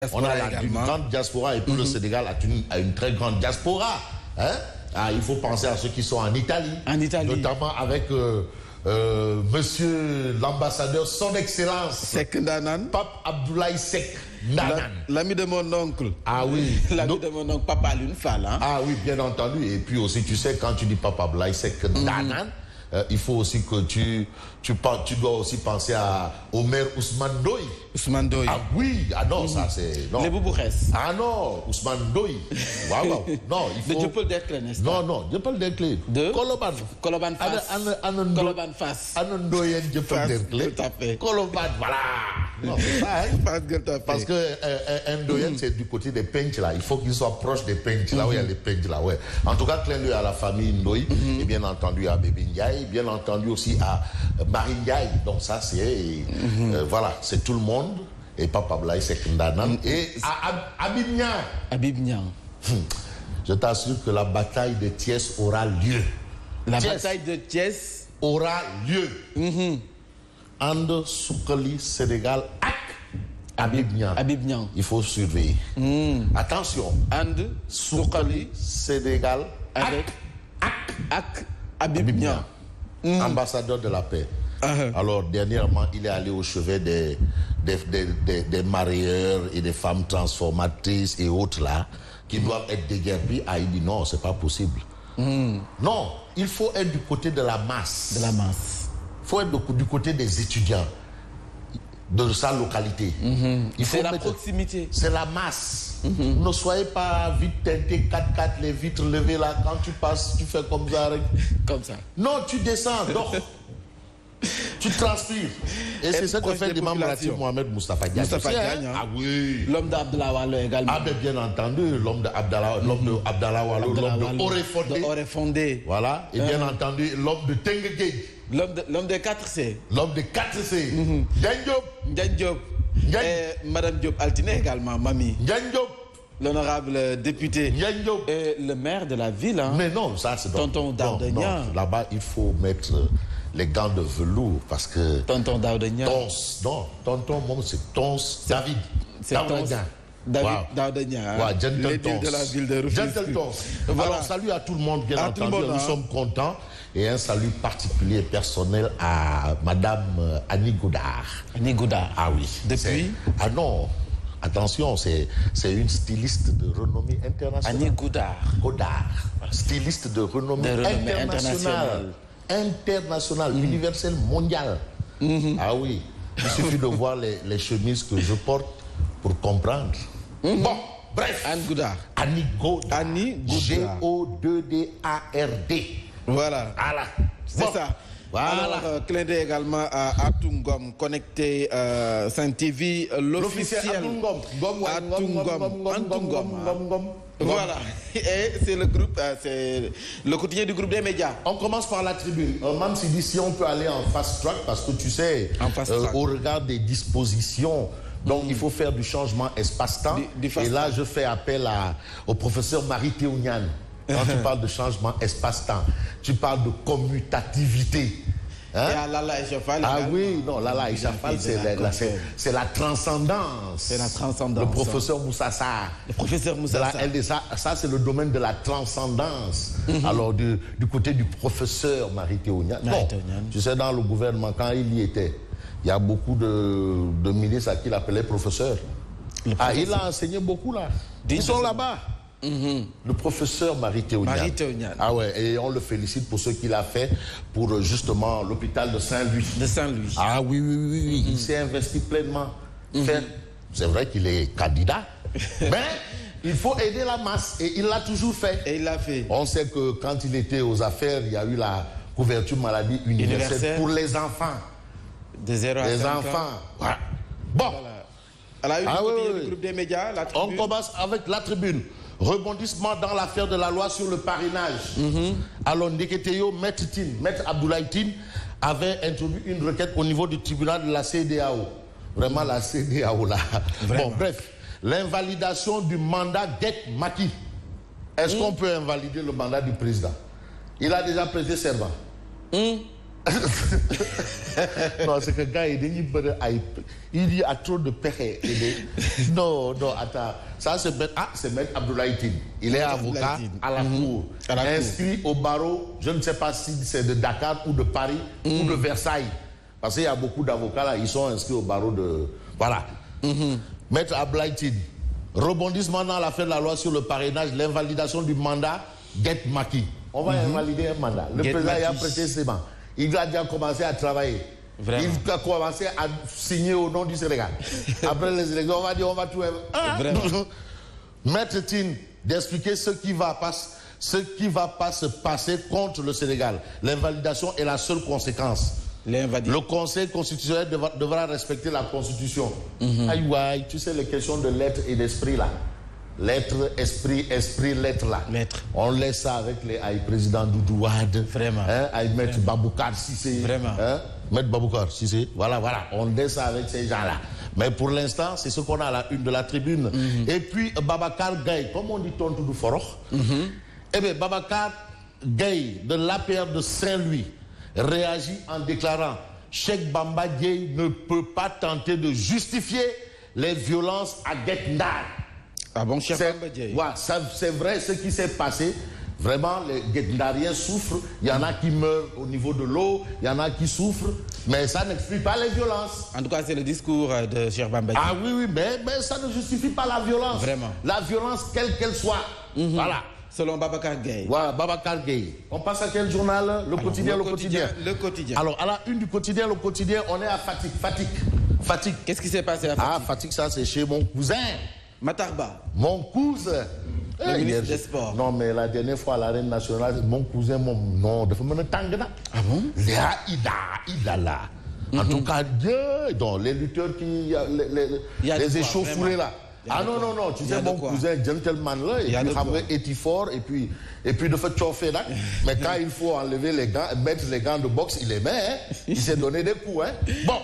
On a une grande diaspora et puis le Sénégal a une très grande diaspora. Hein? Ah, il faut penser à ceux qui sont en Italie. Notamment avec monsieur l'ambassadeur, son excellence. Seck Ndanan. Pape Abdoulaye Seck Ndanan. L'ami de mon oncle. Ah oui. L'ami de mon oncle, Papa Alioune Fall. Hein? Ah oui, bien entendu. Et puis aussi, tu sais, quand tu dis Pape Abdoulaye Seck Ndanan, il faut aussi que tu dois aussi penser à Omer Ousmane Ndoye. Ousmane Ndoye. Ah oui, ah non, ça c'est... Les Bouboukhès. Ah non, Ousmane Ndoye. Waouh, non, il faut... De Dieuppeul Derklé, n'est-ce pas? Non, Dieuppeul Derklé. De Koloban. Koloban Fass. Koloban Fass. Ndoyen Dieuppeul Derklé. Tout à fait. Koloban, voilà. Non, c'est ça, hein? Parce que Ndoyen, c'est du côté des Pench, là. Il faut qu'il soit proche des Pench, là où il y a les Pench, là, ouais. En tout cas, clin d'œil à la famille Ndoye, et bien entendu à Bébé Ndiaye, bien entendu aussi à Marie Ndiaye. Donc ça, c'est... voilà, c'est tout le monde. Et Papa Abdoulaye Seck Ndanan et Habib Niang. Habib Niang. Je t'assure que la bataille de Thiès aura lieu. La bataille de Thiès aura lieu. And Soukali Sénégal ak Habib Niang. Habib Niang. Il faut surveiller. Attention. And Soukali Sénégal ak Habib Niang. Ambassadeur de la paix. Alors, dernièrement, il est allé au chevet des marieurs et des femmes transformatrices et autres là, qui doivent être déguerpis. Ah, il dit non, c'est pas possible. Non, il faut être du côté de la masse. De la masse. Il faut être du côté des étudiants de sa localité. C'est la proximité. C'est la masse. Ne soyez pas vite teinté 4x4, les vitres levées là. Quand tu passes, tu fais comme ça. Comme ça. Non, tu descends, donc... Tu transpires. Et c'est ce que fait l'imam Ratib Mohamed Moustapha Diagne. Moustapha Diagne, hein? Ah oui. L'homme d'Abdallah Wallo également. Ah ben bien entendu, l'homme d'Abdallah Wallo, l'homme de Orefondé. Voilà. Et bien entendu, l'homme de Tengue. L'homme des 4C. L'homme de 4C. Ndiagne Diop. Madame Diop Altiné également, mamie. Ndiagne Diop. L'honorable député. Ndiagne Diop. Et le maire de la ville. Hein? Mais non, ça c'est... Tonton Daouda Niang. Là-bas, il faut mettre... les gants de velours parce que... Tonton Daouda Niang. Tonton, c'est Tons David. C'est Daouda Niang. Ouais, Gentle Tons. de la ville de Rufisque. Gentle Tons. Voilà. Alors, salut à tout le monde, bien entendu. Nous sommes contents. Et un salut particulier personnel à Madame Annie Goudard. Annie Goudard. Ah oui. Depuis... Ah non. Attention, c'est une styliste de renommée internationale. Annie Goudard. Styliste de renommée internationale. Universelle, mondiale. Ah oui, il suffit de voir les chemises que je porte pour comprendre. Bon, bref. Annie Goudard. Annie Goudard. G-O-2-D-A-R-D. Voilà. C'est ça. Voilà. Alors, clin d'œil également à Atungom, connecté Saint TV, l'officiel. Atungom. Voilà. Et c'est le groupe, c'est le quotidien du groupe des médias. On commence par la tribune. Même si on peut aller en fast track, parce que tu sais, au regard des dispositions, donc il faut faire du changement espace-temps. Et là, je fais appel au professeur Marie Théounian. Quand tu parles de changement espace-temps, tu parles de commutativité. Hein? Et à Lala Echafal. Ah oui, non, Lala Echafal, c'est la transcendance. C'est la transcendance. Le professeur Moussa Sarr. Le professeur Moussa Sarr. Ça, c'est le domaine de la transcendance. Alors, du côté du professeur Marie Théounian. Bon, tu sais, dans le gouvernement, quand il y était, il y a beaucoup de ministres à qui il appelait professeur. Ah, il a enseigné beaucoup là. Ils sont là-bas. Le professeur Marie Théounian. Ah ouais, et on le félicite pour ce qu'il a fait pour justement l'hôpital de Saint-Louis. Ah oui, il s'est investi pleinement. C'est vrai qu'il est candidat, mais il faut aider la masse et il l'a toujours fait. Et il l'a fait. On sait que quand il était aux affaires, il y a eu la couverture maladie universelle pour les enfants. De 0 à 5 ans. Ouais. Bon. Voilà. Alors, du groupe des médias, la tribune. On commence avec la tribune. Rebondissement dans l'affaire de la loi sur le parrainage. Alors, Ndeketeyo, Maître Abdoulaye Tine avait introduit une requête au niveau du tribunal de la CEDEAO. Vraiment la CEDEAO là. Bon, bref. L'invalidation du mandat d'être Macky. Est-ce qu'on peut invalider le mandat du président? Il a déjà prêté serment. Non, c'est que gars, il y a trop de péché. Non, attends. Ça, c'est Maître Abdoulaye Tine. Il est avocat à la cour. Inscrit au barreau, je ne sais pas si c'est de Dakar ou de Paris ou de Versailles. Parce qu'il y a beaucoup d'avocats là, ils sont inscrits au barreau de... Voilà. Maître Abdoulaye Tine. Rebondissement dans l'affaire de la loi sur le parrainage, l'invalidation du mandat Get Maki. On va invalider un mandat. Le président a prêté serment. Il a déjà commencé à travailler. Vraiment. Il a commencé à signer au nom du Sénégal. Après les élections, on va dire, on va tout... Maître Tine d'expliquer ce qui va pas se passer contre le Sénégal. L'invalidation est la seule conséquence. Le Conseil constitutionnel devra respecter la Constitution. Aïe, tu sais les questions de lettres et d'esprit là. Lettre, esprit, lettre là. On laisse ça avec les président Doudou Wade. Vraiment. Maître Baboucar Cissé. Vraiment. Maître Baboucar Cissé. Voilà. On laisse ça avec ces gens-là. Mais pour l'instant, c'est ce qu'on a à la une de la tribune. Et puis, Babacar Gaye, comme on dit tontu du Foroch. Eh bien, Babacar Gaye de l'APR de Saint-Louis réagit en déclarant Cheikh Bamba Dièye ne peut pas tenter de justifier les violences à Guet Ndar. Ah bon, Cheikh Bamba Dièye. Ouais, c'est vrai ce qui s'est passé. Vraiment, les Guet Ndariens souffrent. Il y en a qui meurent au niveau de l'eau, il y en a qui souffrent, mais ça n'explique pas les violences. En tout cas, c'est le discours de Cheikh Bamba Dièye. Ah oui, mais ça ne justifie pas la violence. Vraiment. La violence, quelle qu'elle soit. Voilà. Selon Babacar Gaye. Voilà, Babacar Gaye. On passe à quel journal? Le quotidien. Le quotidien. Alors, à la une du quotidien, le quotidien, on est à Fatick. Qu'est-ce qui s'est passé à Fatick? Ah, Fatick, ça, c'est chez mon cousin. Matarba. Mon cousin. Le ministre des Sports. Non, mais la dernière fois à l'arène nationale, mon cousin, non, de me tangana. Ah bon? Il a là. En tout cas, donc, les lutteurs qui. Les échauffourés là. Ah non, tu sais, mon cousin gentleman là, et puis Hamre est fort, et puis de faire chauffer là. Mais quand il faut enlever les gants, mettre les gants de boxe, il les met, hein. Il s'est donné des coups, hein. Bon,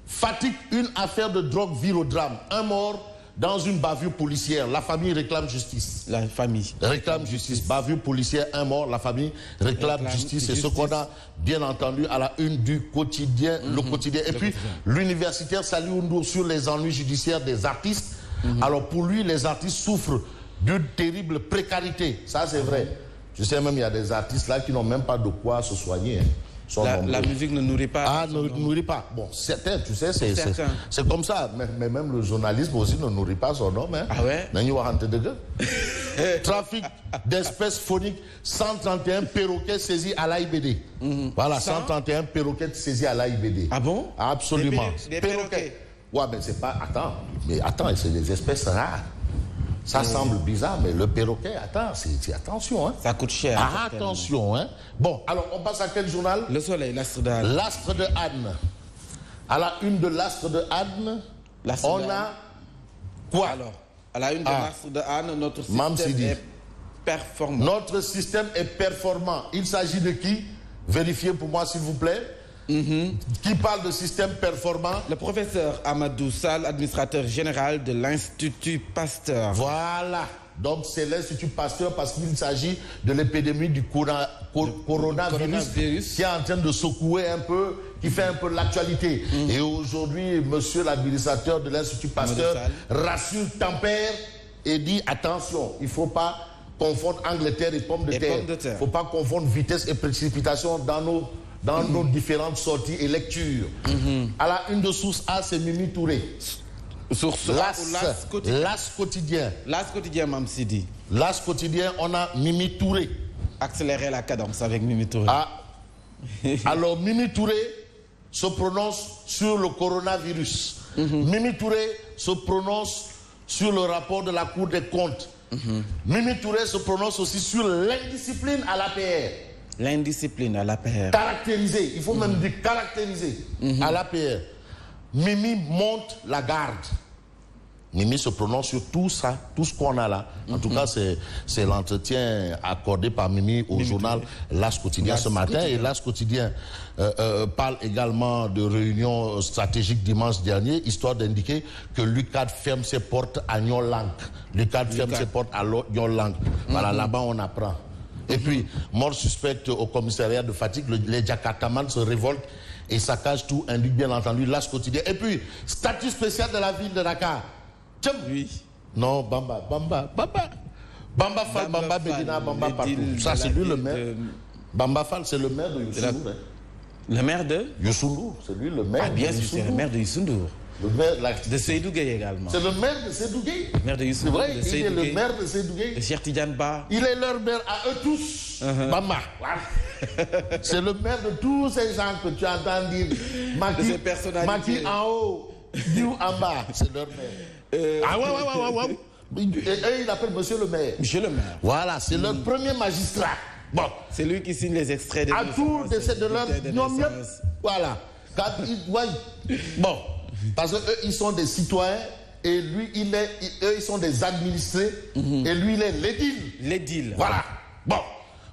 Fatick, une affaire de drogue vire au drame. Un mort dans une bavure policière. La famille réclame justice. La famille réclame justice. Bavure policière, un mort, la famille réclame justice. C'est ce qu'on a bien entendu à la une du quotidien, le quotidien. Et puis, l'universitaire Saliou Ndour sur les ennuis judiciaires des artistes. Alors pour lui, les artistes souffrent d'une terrible précarité. Ça, c'est vrai. Je sais même, il y a des artistes là qui n'ont même pas de quoi se soigner. La musique ne nourrit pas. Ah, ne nourrit pas. Bon, certains, tu sais, c'est comme ça. Mais même le journalisme aussi ne nourrit pas son homme. Hein. Ah ouais? Trafic d'espèces phoniques, 131 perroquets saisis à l'AIBD. Voilà, 131 perroquets saisis à l'AIBD. Ah bon? Absolument. Des perroquets. Ouais, mais c'est pas... Attends, c'est des espèces rares. Ça semble bizarre, mais le perroquet, c'est attention, hein. Ça coûte cher. Ah, attention, hein. Bon, alors, on passe à quel journal? Le Soleil, l'Astre de Anne. L'Astre de Anne. À la une de l'Astre de Anne, on a quoi? Alors, à la une de l'Astre de Anne, notre système est performant. Notre système est performant. Il s'agit de qui? Vérifiez pour moi, s'il vous plaît. Qui parle de système performant? Le professeur Amadou Sall, administrateur général de l'Institut Pasteur. Voilà. Donc c'est l'Institut Pasteur parce qu'il s'agit de l'épidémie du coronavirus qui est en train de secouer un peu, qui fait un peu l'actualité. Et aujourd'hui, monsieur l'administrateur de l'Institut Pasteur rassure, tempère et dit attention, il ne faut pas confondre Angleterre et pommes de terre. Il ne faut pas confondre vitesse et précipitation dans nos différentes sorties et lectures. À la une de Source A, c'est Mimi Touré. Source L'As quotidien. L'As quotidien, Mam Sidi. L'As quotidien, on a Mimi Touré. Accélérer la cadence avec Mimi Touré. Ah. Alors, Mimi Touré se prononce sur le coronavirus. Mimi Touré se prononce sur le rapport de la Cour des comptes. Mimi Touré se prononce aussi sur l'indiscipline à l'APR. L'indiscipline à l'APR. Caractérisé, il faut même dire caractérisé à l'APR. Mimi monte la garde. Mimi se prononce sur tout ça, tout ce qu'on a là. En tout cas, c'est l'entretien accordé par Mimi au journal L'As quotidien ce matin. Et L'As quotidien parle également de réunion stratégique dimanche dernier, histoire d'indiquer que l'UCAD ferme ses portes à Nyon-Lank. L'UCAD ferme ses portes à Nyon-Lank. Voilà, là-bas on apprend. Et puis, mort suspecte au commissariat de Fatick, les Jakartamans se révoltent et saccagent tout, indique bien entendu l'As quotidien. Et puis, statut spécial de la ville de Dakar. Oui. Non, Bamba Fall, Bamba Bedina, Bamba partout. Ça, c'est lui le maire. Bamba Fall, c'est le maire de Youssou Ndour. Le maire de Youssou Ndour, c'est lui le maire. Ah, bien sûr, c'est le maire de Youssou Ndour. Le maire de Seydou Gueye également. C'est le maire de Seydou Gueye. Maire de Youssou Ndour. C'est vrai, il est le maire de Seydou Gueye. De Cheikh Tidiane Ba. Il est leur maire à eux tous. Bamba. C'est le maire de tous ces gens que tu entends dire. Maki en haut, Dieu en bas. C'est leur maire. Ah ouais. Et eux, ils l'appellent monsieur le maire. Monsieur le maire. Voilà, c'est leur premier magistrat. Bon. C'est lui qui signe les extraits de à tour de leur voilà. Bon, parce que eux, ils sont des citoyens et lui, eux, ils sont des administrés et lui, il est l'édile. L'édile. Voilà. Bon,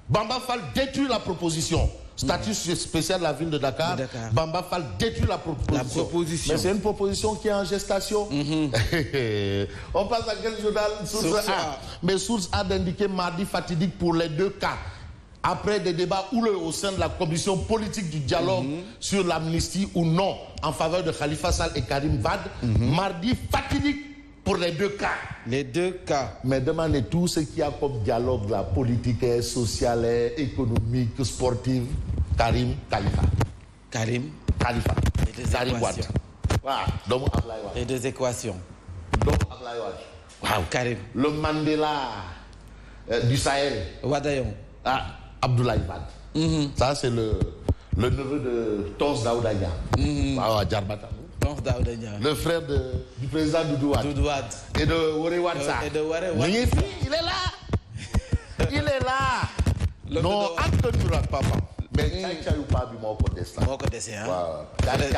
Bamba Fall détruit la proposition. Statut spécial de la ville de Dakar. Bamba Fall détruit la proposition. Mais c'est une proposition qui est en gestation. On passe à quel journal? Source A. Mais Source A d'indiquer mardi fatidique pour les deux cas. Après des débats houleux au sein de la commission politique du dialogue sur l'amnistie ou non en faveur de Khalifa Sall et Karim Wade, mardi fatidique pour les deux cas. Les deux cas. Mais demandez tout ce qu'il y a comme dialogue là, politique, social, économique, sportif. Karim, Khalifa. Karim, Khalifa. Les deux équations. Voilà. Les deux équations. Wow. Karim. Le Mandela du Sahel. Wadayon. Ah, Abdoulaye Wade. Ça, c'est le neveu de Tons Daouda Niang. Tons Daouda Niang. Le frère du président Doudou Wade. Et de Wore Wadsa. Il est là. Il est là. Non, acte du rap, papa. Mais Tchaï ou pas, mon contestant. Mon contestant, hein. Tchaï.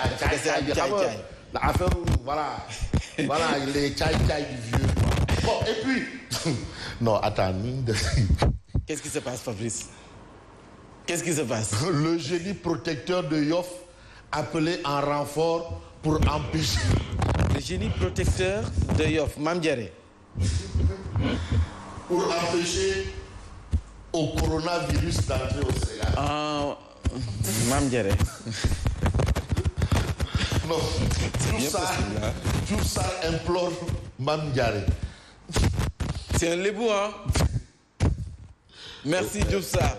L'affaire, voilà. Voilà, il est Tchaï du vieux. Bon, et puis. Non, attends. Qu'est-ce qui se passe, Fabrice? Qu'est-ce qui se passe? Le génie protecteur de Yoff appelé en renfort pour empêcher. Le génie protecteur de Yoff, Mamdiare. Pour empêcher au coronavirus d'entrer au Sénégal. Ah, Mamdiare. Non, tout ça implore Mamdiare. C'est un lébou, hein? Merci, Djoufsa.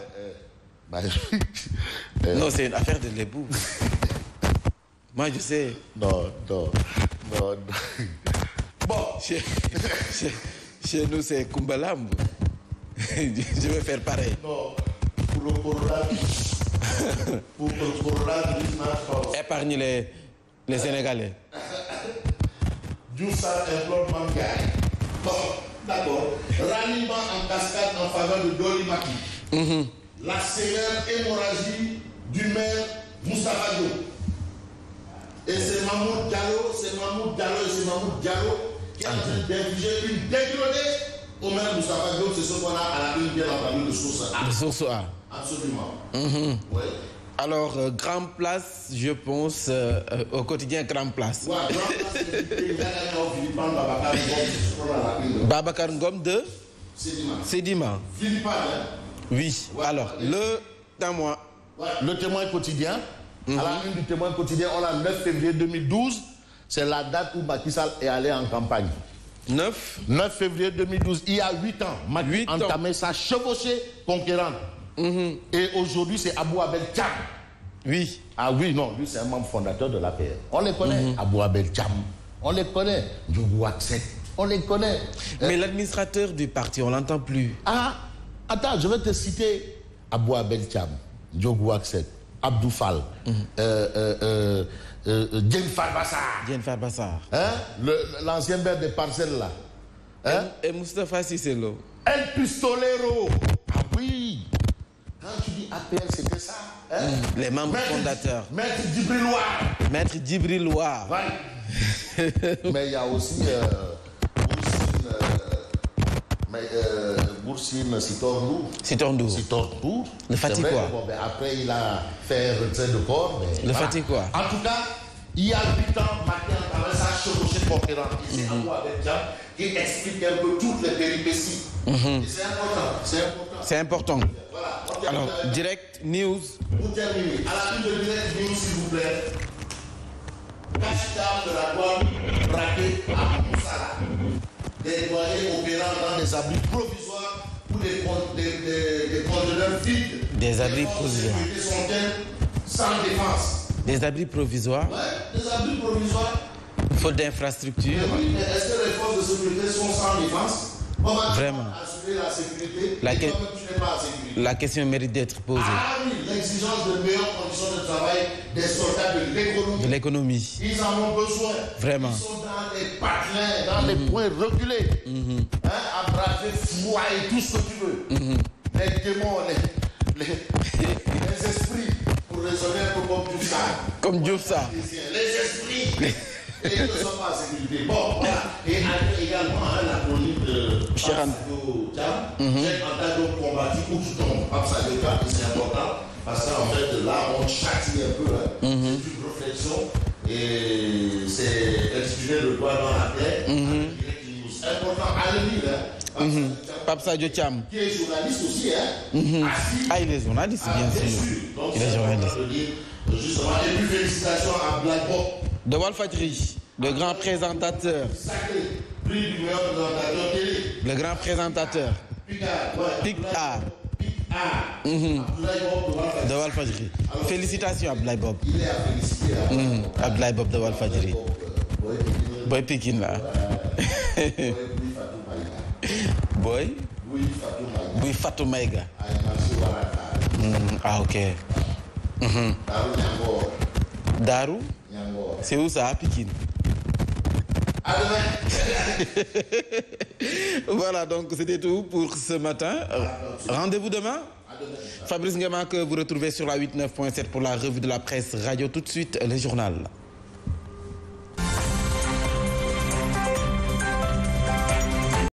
Non, c'est une affaire de lébou. Moi, je sais. Non. Bon, chez nous, c'est Kumbalam. Je vais faire pareil. Non, pour le coronavirus. Pour le coronavirus, épargne les Sénégalais. Djoufsa implore Mamdiare. Bon, d'accord. Ralliement en cascade en faveur de Dolimaki. La sévère hémorragie du maire Moustapha Diop. Et c'est Mahmoud Diallo qui est en train d'infliger une dégradée au maire Moustapha Diop. C'est ce qu'on a à la une bien entendu de Source A. De Source A. Absolument. Ouais. Alors, Grand Place, je pense, au quotidien Grand Place. Ouais, Grand Place, Babacar Ngom de Sedima. Philippe, hein? Oui. Ouais, alors, le témoin. Ouais. Le témoin quotidien. À la une du témoin quotidien, on a 9 février 2012. C'est la date où Macky Sall est allé en campagne. 9 février 2012. Il y a 8 ans, Macky entamé sa chevauchée conquérante. Et aujourd'hui, c'est Abou Abel Tcham. Oui. Ah oui, non, lui, c'est un membre fondateur de l'APR. On les connaît. Abou Abel Tcham. On les connaît. Djougou Akset. On les connaît. Mais l'administrateur du parti, on l'entend plus. Ah, attends, je vais te citer Abou Abel Tcham, Djougou Akset, Abdou Fall, Djen Farbassar. Hein? L'ancien maire des parcelles là. Hein? Et Moustapha Cisselo. El Pistolero. Ah oui. Quand tu dis APR, c'était ça. Hein? Les membres fondateurs. Maître Djibriloir. Maître Djibriloir. Ouais. Mais il y a aussi Boursine Sitorndour. Le Fatick quoi. Bon, ben, après, il a fait retrait de corps. Mais, le Fatick quoi. En tout cas, il y a 8 ans, Macky a sa chevauchée conquérante. Ici, qui explique un peu toutes les péripéties. C'est important, c'est important. C'est important. Voilà. Alors, Direct News. Pour terminer, à la une de Direct News, s'il vous plaît. Cache-tard de la douane braquée à Moussala. Des douaniers opérant dans des abris provisoires ou des conteneurs vides. Des abris provisoires. Sans défense. Des abris provisoires. Oui, des abris provisoires. Faute d'infrastructures. Oui, mais est-ce que les forces de sécurité sont sans défense? Vraiment. Assurer la sécurité, et tu n'es pas en sécurité. La question mérite d'être posée. Ah oui, l'exigence de meilleures conditions de travail des soldats de l'économie. De l'économie. Ils en ont besoin. Vraiment. Ils sont dans les patelins, dans les points reculés. À braver froid et tout ce que tu veux. Les démons, les esprits, pour raisonner un peu comme Diouf Sarr. Comme Diouf Sarr. Les esprits. Et ils ne sont pas en sécurité. Bon, voilà. Et également, la chronique de Sadio Thiam, j'ai en tant que combattu où tu tombes. Sadio Thiam, c'est important, parce qu'en fait, là, on châtie un peu. C'est une réflexion, et c'est exprimer le doigt dans la plaie. C'est important à le lire. Pape Sadio Thiam. Qui est journaliste aussi. Ah, il est journaliste, bien sûr. Donc, il est journaliste. Justement, et puis félicitations à Black Bob. De Walfadjri, le grand présentateur. Sacré, prix du meilleur présentateur télé. Le grand présentateur. Picard. De Walfadjri. Félicitations à Black Bob. Il est à féliciter. À Black Bob de Walfadjri. Boy Pikin là. Boy Boy Fatou Maïga. Ah ok. Darou. C'est où ça, Pikine? Voilà, donc c'était tout pour ce matin. Rendez-vous demain. Fabrice Ngema que vous retrouvez sur la 89.7 pour la revue de la presse radio. Tout de suite, le journal.